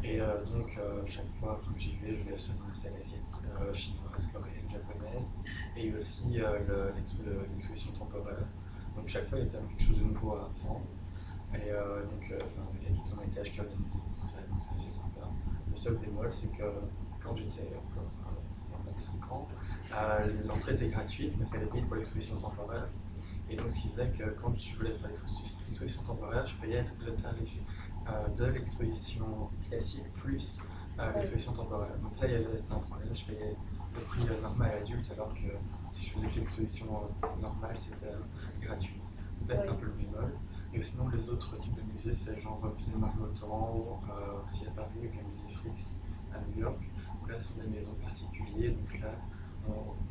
D: Et donc chaque fois que j'y vais, je vais sur une salle asiatique, chinoise, coréenne, japonaise, et aussi l'exposition temporaire. Donc chaque fois il y a quand même quelque chose de nouveau à apprendre. Et donc il y a tout un étage qui est organisé pour ça, donc c'est assez sympa. Le seul bémol c'est que quand j'étais encore en 25 ans, l'entrée était gratuite, mais il fallait payer pour l'exposition temporaire. Et donc ce qui faisait que quand je voulais faire l'exposition temporaire, je payais le tarif de l'exposition classique plus l'exposition temporaire. Donc là, c'était un problème, je payais le prix normal adulte, alors que si je faisais que l'exposition normale, c'était gratuit. Donc là, c'était un peu le bémol. Et sinon, les autres types de musées, c'est genre le musée Marmottan, aussi à Paris, avec le musée Frix à New York. Donc là, ce sont des maisons particulières. Donc là,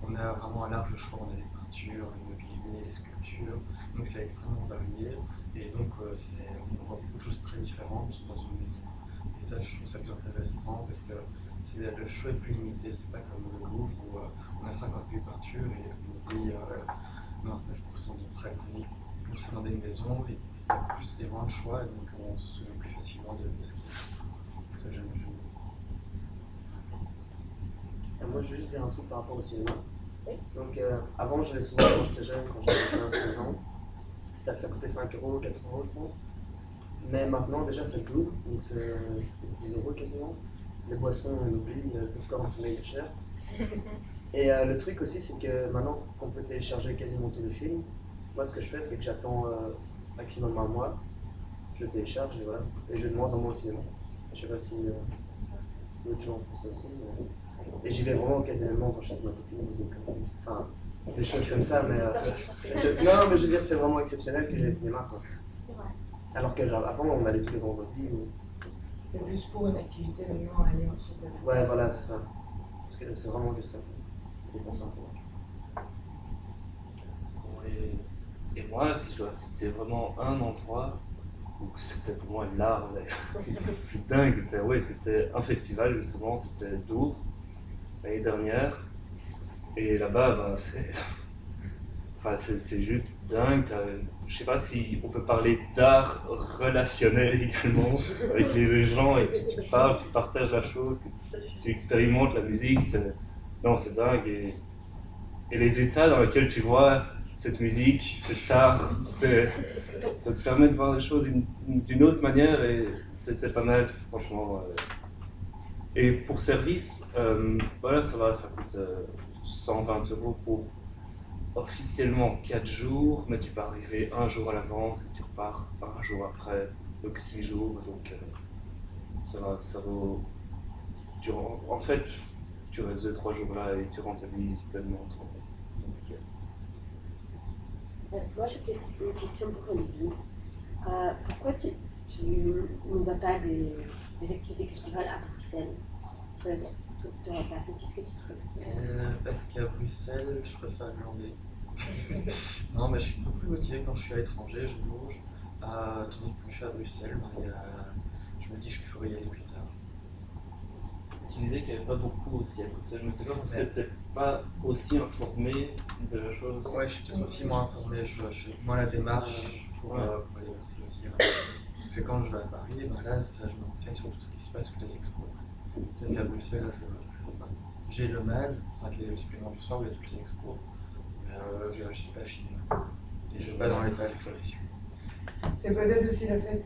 D: on a vraiment un large choix. On a des peintures, les mobiliers, les sculptures. Donc c'est extrêmement varié. Et donc, on voit beaucoup de choses très différentes dans une maison. Et ça, je trouve ça plus intéressant parce que le choix est plus limité. C'est pas comme le Louvre où on a 58 peintures et on oublie 99% de traits iconiques. Donc, c'est dans des maisons et il y a plus et moins de choix, et donc on se souvient plus facilement de ce qu'il y a. Donc, ça, j'aime.
C: Moi, je veux juste dire un truc par rapport au cinéma.
H: Oui.
C: Donc, avant, j'allais souvent quand j'étais jeune, quand j'avais 15-16 ans. C'était à coûter 5 euros, 4 euros, je pense. Mais maintenant, déjà, c'est le double, donc c'est 10 euros quasiment. Les boissons, on oublie, le popcorn, c'est méga cher. Et le truc aussi, c'est que maintenant qu'on peut télécharger quasiment tous les films, moi, ce que je fais, c'est que j'attends maximum un mois, je le télécharge et voilà. Et je vais de moins en moins au cinéma. Je sais pas si d'autres gens font ça aussi. Et j'y vais vraiment occasionnellement quand je suis avec ma copine, enfin, des choses comme ça, mais non, mais je veux dire, c'est vraiment exceptionnel que j'ai le cinéma, quoi. Alors qu'avant, on allait tous les vendredis.
G: C'est plus pour une activité maintenant, aller en super.
C: Ouais, voilà, c'est ça. Parce que c'est vraiment juste ça. C'est pour ça.
B: Et moi, si je dois citer vraiment un endroit où c'était pour moi l'art, plus dingue, c'était un festival justement, c'était Dour, l'année dernière. Et là-bas, c'est juste dingue. Je sais pas si on peut parler d'art relationnel également avec les gens et que tu parles, tu partages la chose, que tu expérimentes la musique. Non, c'est dingue. Et les états dans lesquels tu vois cette musique, cet art, ça te permet de voir les choses d'une autre manière et c'est pas mal, franchement. Et pour service, voilà, ça coûte 120 euros pour officiellement 4 jours, mais tu peux arriver un jour à l'avance et tu repars un jour après, donc 6 jours. Donc ça vaut. En fait, tu restes 2-3 jours là et tu rentabilises pleinement ton.
H: Moi, j'ai peut-être une question pour Olivier. Pourquoi tu ne vas pas des activités culturelles à Bruxelles? Tout en Paris, qu'est-ce que tu trouves?
D: Parce qu'à Bruxelles, je préfère l'anglais. Non, mais je suis beaucoup plus motivé quand je suis à l'étranger, je bouge. Tandis que quand je suis à Bruxelles, je me dis que je pourrais y aller plus tard.
B: Tu disais qu'il n'y avait pas beaucoup aussi à Bruxelles, mais c'est pas parce que tu n'es pas aussi informé de la chose.
D: Ouais, je suis peut-être aussi moins informé, je fais moins la démarche pour aller à Bruxelles aussi. Parce que quand je vais à Paris, là, je me renseigne sur tout ce qui se passe sur les expos. Peut-être qu'à Bruxelles, j'ai le MAG, qui est le supplément du soir où il y a toutes les expos. Je ne suis pas Chine. Et je ne vais pas dans les pages d'exposition.
G: C'est peut-être aussi le fait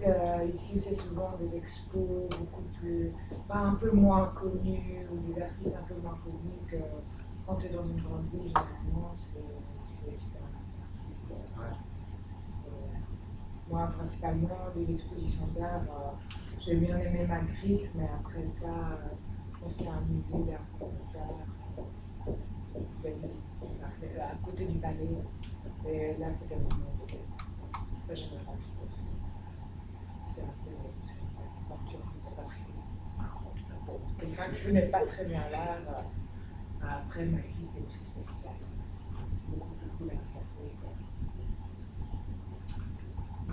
G: qu'ici c'est souvent des expos beaucoup plus, un peu moins connus ou des artistes un peu moins connus que quand tu es dans une grande ville, généralement c'est super artistes. Ouais. Moi principalement des expositions d'art, j'ai bien aimé Magritte, mais après ça, je pense qu'il y a un musée d'art à côté du palais, et là c'était vraiment beau. Ça j'aimais pas. C'était un peu peinture comme ça, pas très bien. Quelqu'un qui connaît pas très bien l'art, après Magritte c'est très spécial. Beaucoup plus cool à regarder.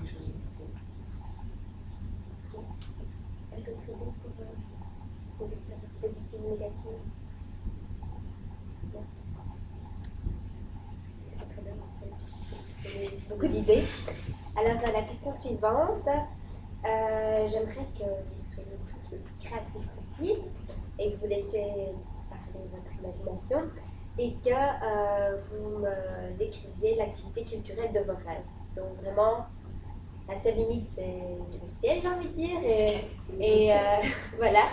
G: Des choses
H: Quelques crédits pour des expériences positives ou négatives? C'est très bien, c'est beaucoup d'idées. Alors, la question suivante, j'aimerais que vous soyez tous le plus créatifs possible et que vous laissez parler votre imagination et que vous me décriviez l'activité culturelle de vos rêves. Donc, vraiment, la seule limite, c'est le ciel, j'ai envie de dire. Et voilà.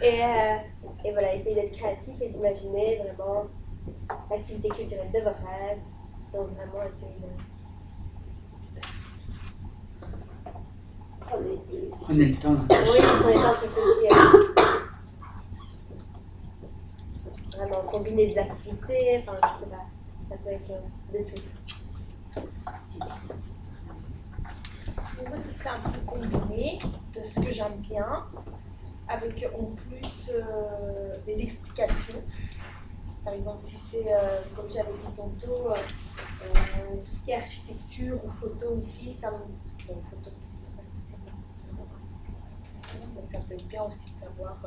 H: Et voilà, essayez d'être créatif et d'imaginer vraiment l'activité culturelle de vos rêves. Donc, vraiment, essayez de.
J: Prenez le temps.
H: Oui, prenez le temps de réfléchir. Vraiment, combiner des activités, enfin, je sais pas, ça peut être de tout.
F: Moi, ce serait un truc combiné de ce que j'aime bien, avec en plus des explications. Par exemple, si c'est, comme j'avais dit tantôt, tout ce qui est architecture ou photo aussi, ça me. Bon, photo, pas spécialement. Mais ça peut être bien aussi de savoir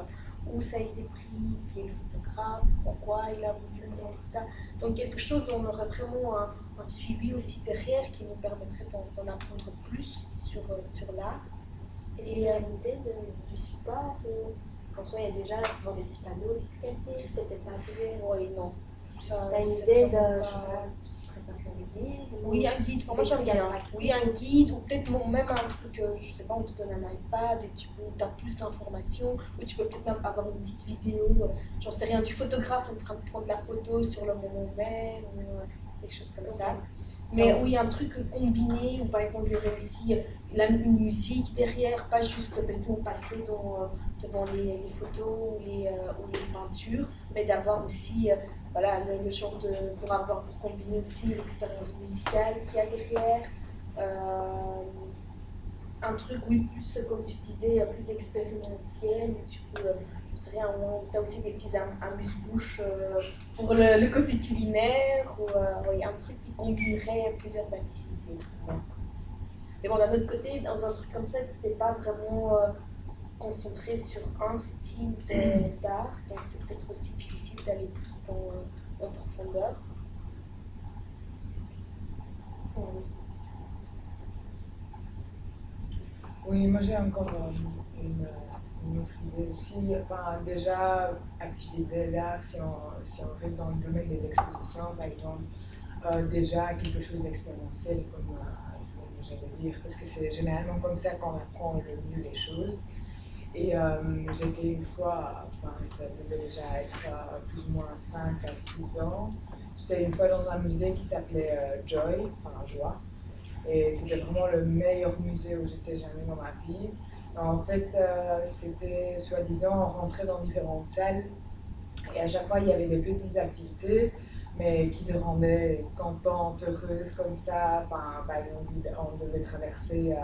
F: où ça a été pris, qui est le photographe, pourquoi il a voulu montrer ça. Donc, quelque chose où on aurait vraiment un suivi aussi derrière qui nous permettrait d'en apprendre plus sur l'art.
H: Et c'est une idée du support Parce qu'en soi, il y a déjà souvent des petits panneaux explicatifs, c'est peut-être pas assez.
I: Oui, non. Ça,
H: T'as une
I: c'est
H: idée de.
I: vraiment
H: Je sais
I: pas-
H: pas, tu préfères faire des guides ou-
I: Oui, un guide. Enfin, moi, j'aime bien. Oui, un guide, ou peut-être même un truc, je sais pas, on te donne un iPad et tu as plus d'informations, ou tu peux peut-être même avoir une petite vidéo, j'en sais rien, du photographe en train de prendre la photo sur le moment même, ou quelque chose comme ça. Mais oui, un truc combiné, où par exemple, il y aurait aussi une musique derrière, pas juste bêtement passer devant les photos ou les peintures, mais d'avoir aussi voilà, le genre de. Pour combiner aussi l'expérience musicale qu'il y a derrière. Un truc, oui, plus, comme tu disais, plus expérientiel, où tu peux, je sais rien, tu as aussi des petits amuse-bouches pour le côté culinaire, ou oui, un truc qui combinerait plusieurs activités. Mais bon, d'un autre côté, dans un truc comme ça, tu n'es pas vraiment concentré sur un style d'art, donc c'est peut-être aussi difficile d'aller plus en profondeur.
G: Oui, moi j'ai encore une autre idée aussi. Enfin, déjà, activité d'art, si on reste dans le domaine des expositions, par exemple, déjà quelque chose d'expérientiel, comme j'allais dire, parce que c'est généralement comme ça qu'on apprend le mieux les choses. Et j'étais une fois, enfin, ça devait déjà être plus ou moins 5 à 6 ans, j'étais une fois dans un musée qui s'appelait Joy, enfin Joie. Et c'était vraiment le meilleur musée où j'étais jamais dans ma vie. En fait, c'était soi-disant, on rentrait dans différentes salles et à chaque fois il y avait des petites activités, mais qui te rendaient contente, heureuse comme ça. Enfin, par exemple, on devait traverser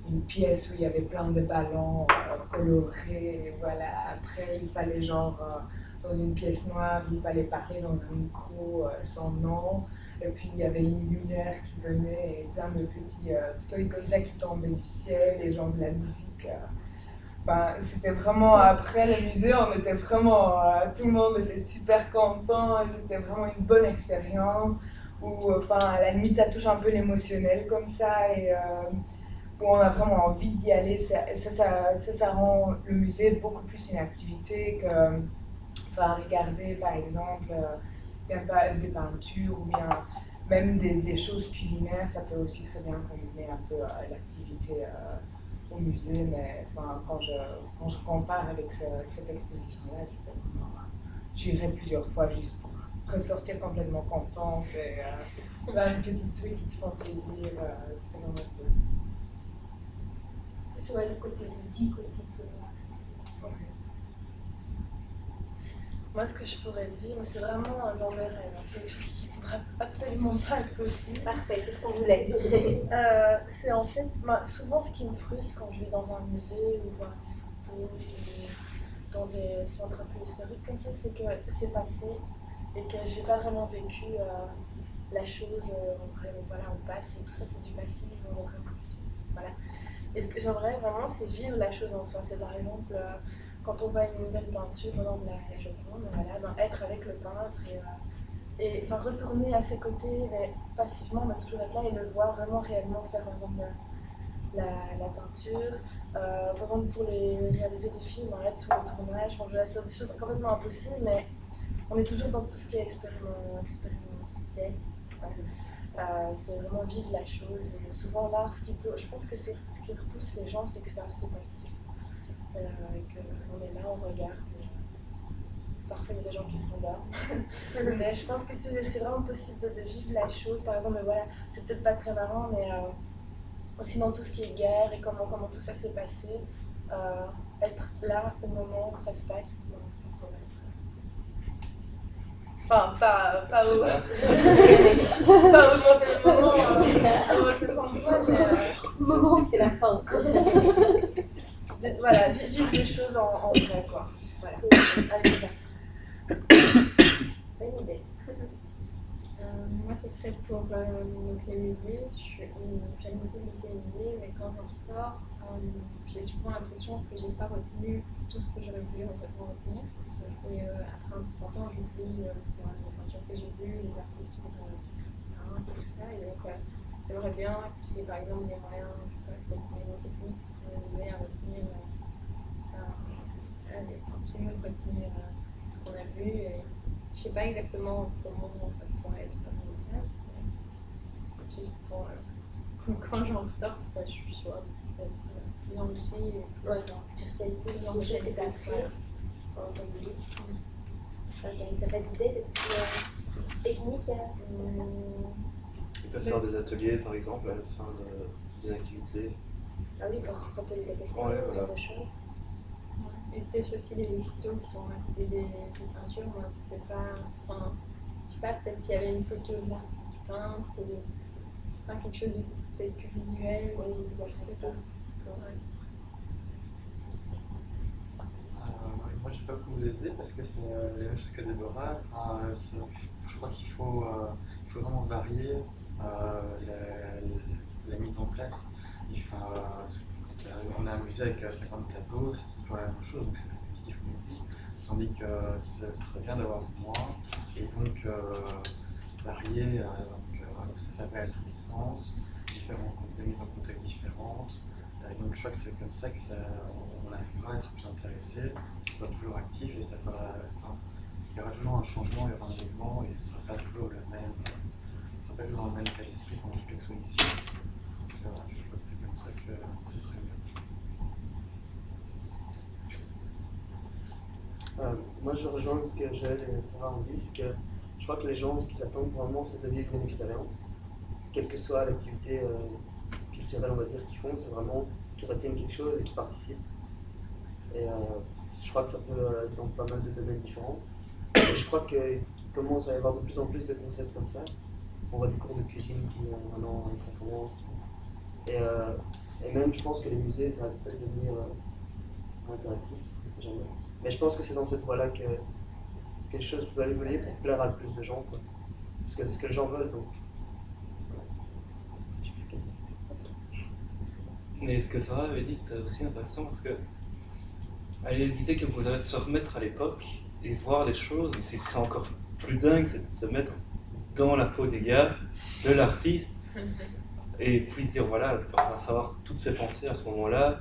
G: une pièce où il y avait plein de ballons colorés. Et voilà. Après, il fallait dans une pièce noire, il fallait parler dans un micro sans nom. Et puis il y avait une lumière qui venait et plein de petites feuilles comme ça qui tombaient du ciel et genre de la musique. Ben, c'était vraiment, après le musée, on était vraiment, tout le monde était super content, et c'était vraiment une bonne expérience où, enfin, à la limite, ça touche un peu l'émotionnel comme ça et où on a vraiment envie d'y aller. Ça rend le musée beaucoup plus une activité que, enfin, regarder par exemple des peintures ou bien même des choses culinaires. Ça peut aussi très bien combiner un peu l'activité au musée, mais enfin, quand je compare avec cette exposition-là, j'irai plusieurs fois juste pour ressortir complètement contente et plein de petits trucs qui te font plaisir. C'était vraiment cool.
I: Plus ouais, le côté ludique aussi.
F: Moi, ce que je pourrais dire, c'est vraiment un genre de rêve. C'est quelque chose qui ne pourra absolument pas être possible.
H: Parfait, c'est ce qu'on voulait.
F: C'est en fait, souvent ce qui me frustre quand je vais dans un musée ou voir des photos ou dans des centres un peu historiques comme ça, c'est que c'est passé et que j'ai pas vraiment vécu la chose. Voilà, on passe et tout ça, c'est du passé. Voilà. Et ce que j'aimerais vraiment, c'est vivre la chose en soi. C'est par exemple, quand on voit une nouvelle peinture, par exemple la Joconde, voilà, être avec le peintre et enfin, retourner à ses côtés, mais passivement, mais toujours être là et le voir vraiment réellement faire, par exemple, la peinture. Par exemple, pour réaliser des films, être sur le tournage, enfin, c'est des choses complètement impossibles, mais on est toujours dans tout ce qui est expérientiel. C'est vraiment vivre la chose. Et souvent, l'art, je pense que ce qui repousse les gens, c'est que c'est assez passif. On est là, on regarde. Parfois, il y a des gens qui se rendorment. Mais je pense que c'est vraiment possible de vivre la chose. Par exemple, voilà, c'est peut-être pas très marrant, mais aussi dans tout ce qui est guerre et comment tout ça s'est passé, être là au moment où ça se passe. Enfin, pas au
H: moment, c'est la fin.
F: Voilà, vivre les choses en vrai, quoi. Voilà, avec
H: Bonne idée.
E: Moi, ce serait pour les musées. J'aime beaucoup visiter les musées, mais quand j'en ressors, j'ai souvent l'impression que j'ai pas retenu tout ce que j'aurais voulu retenir. Et après un certain temps, j'oublie les peintures que j'ai vues, les artistes qui ont peint, et tout ça. Et donc, j'aimerais bien qu'il y ait par exemple des moyens, peut-être des moyens techniques pour m'aider à retenir les peintures, retenir ce qu'on a vu. Et je sais pas exactement comment ça pourrait être mis en place, mais juste pour quand j'en ressorte, je suis sûre d'être plus enrichie et plus
H: Quelque chose que tu as appris en Bolivie. T'as pas d'idée de petites techniques
B: Ils peuvent faire des ateliers, par exemple, à la fin d'une activité.
H: Ah oui, pour poser des questions,
B: Ouais,
H: ce
B: voilà.
H: genre de choses.
E: Et peut-être aussi des photos qui sont à côté des peintures. Moi, c'est pas. Enfin, je sais pas, peut-être s'il y avait une photo de l'art du peintre ou enfin, quelque chose de peut-être plus visuel. Ou je sais pas. Ouais.
D: Moi, je ne vais pas vous aider parce que c'est la même chose que Déborah. Je crois qu'il faut vraiment varier la mise en place. On a un musée avec 50 tableaux, c'est toujours la même chose, donc c'est répétitif au début. Tandis que ce serait bien d'avoir moins et donc varier, donc ça fait appel à tous les sens, des mises en contexte différentes. Donc je crois que c'est comme ça on arrivera à être plus intéressé, c'est pas toujours actif et il y aura toujours un changement, il y aura un mouvement et ce ne sera pas toujours le même, dans le même état d'esprit pendant toute l'exposition. Je crois que c'est comme ça que ce serait mieux.
C: Moi, je rejoins ce que Joël et Sarah ont dit, c'est que je crois que les gens, ce qu'ils attendent vraiment, c'est de vivre une expérience. Quelle que soit l'activité culturelle, on va dire, qu'ils font, c'est vraiment qu'ils retiennent quelque chose et qu'ils participent. Et je crois que ça peut être dans pas mal de domaines différents. Et je crois qu'il commence à y avoir de plus en plus de concepts comme ça. On voit des cours de cuisine qui maintenant ça commence. Et même, je pense que les musées, ça va peut-être devenir interactif. Mais je pense que c'est dans cette voie-là que quelque chose peut évoluer pour plaire à le plus de gens, quoi. Parce que c'est ce que les gens veulent. Donc.
B: Mais ce que Sarah avait dit, c'était aussi intéressant parce que elle disait que vous allez se remettre à l'époque et voir les choses, mais ce qui serait encore plus dingue, c'est de se mettre dans la peau des gars, de l'artiste, et puis se dire voilà, on va savoir toutes ses pensées à ce moment-là,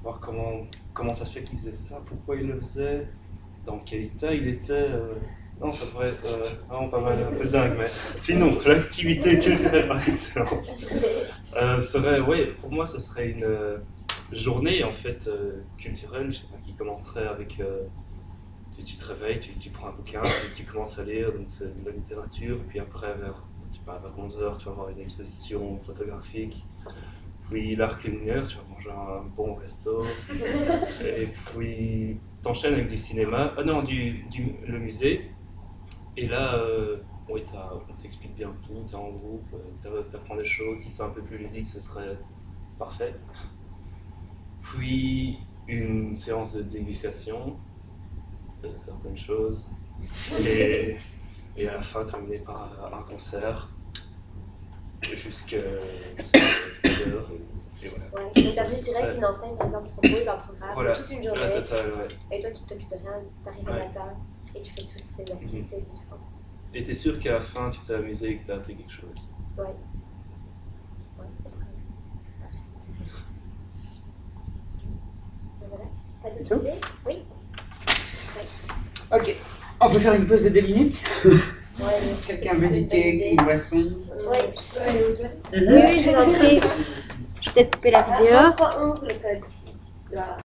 B: voir comment ça se fait qu'il faisait ça, pourquoi il le faisait, dans quel état il était. Non, ça pourrait être vraiment pas mal, un peu dingue, mais sinon, l'activité culturelle par excellence serait, ouais, pour moi, ce serait une journée en fait culturelle, je sais pas, qui commencerait avec, tu te réveilles, tu prends un bouquin, tu commences à lire, donc c'est de la littérature, puis après vers 11h, tu vas avoir une exposition photographique, puis l'art culinaire, tu vas manger un bon resto, et puis t'enchaînes avec du cinéma, le musée. Et là, oui, on t'explique bien tout, t'es en groupe, t'apprends des choses, si c'est un peu plus ludique, ce serait parfait. Puis une séance de dégustation de certaines choses, et à la fin terminé par un concert jusqu'à 4h. Et voilà.
H: Ouais, mais ça veut dire qu'une enseigne, par exemple, propose un programme
B: voilà,
H: toute une journée,
B: ouais.
H: Et toi tu t'occupes de rien, t'arrives le matin et tu fais toutes ces activités différentes.
B: Et t'es sûr qu'à la fin tu t'es amusé et que t'as appris quelque chose.
H: Ouais. Ouais, c'est vrai. C'est vrai. Et voilà. T'as d'autres idées? Oui. Ouais.
J: Ok, on peut faire une pause de 2 minutes.
H: Ouais,
J: Quelqu'un veut dire une boisson?
H: Oui. Oui, je l'en prie. Je vais peut-être couper la vidéo.
A: 311 le code.